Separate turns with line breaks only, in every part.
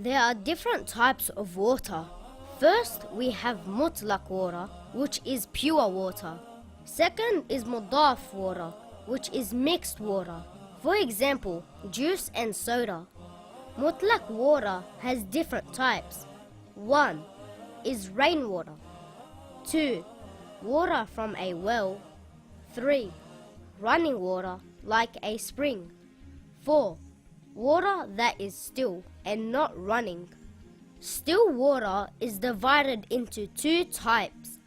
There are different types of water. First, we have mutlaq water, which is pure water. Second is mudaf water, which is mixed water. For example, juice and soda. Mutlaq water has different types. 1 is rainwater. 2, water from a well. 3, running water like a spring. 4, water that is still and not running. Still water is divided into 2 types.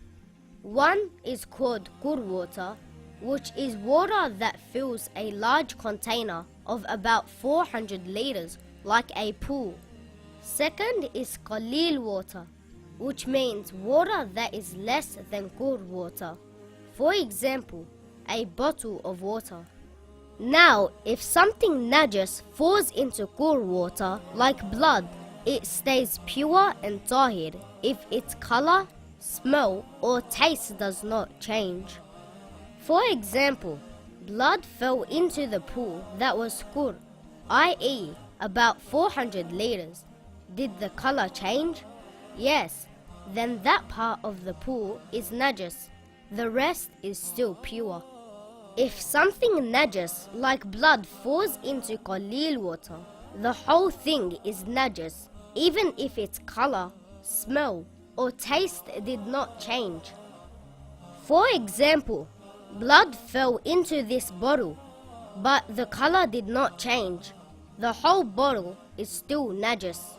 One is called gur water, which is water that fills a large container of about 400 liters like a pool. Second is qaleel water, which means water that is less than gur water. For example, a bottle of water. Now, if something najas falls into gur water, like blood, it stays pure and tahir if its color, smell or taste does not change. For example, blood fell into the pool that was gur, i.e. about 400 liters. Did the color change? Yes, then that part of the pool is najas. The rest is still pure. If something najas like blood falls into qaleel water, the whole thing is najas, even if its color, smell or taste did not change. For example, blood fell into this bottle, but the color did not change. The whole bottle is still najas.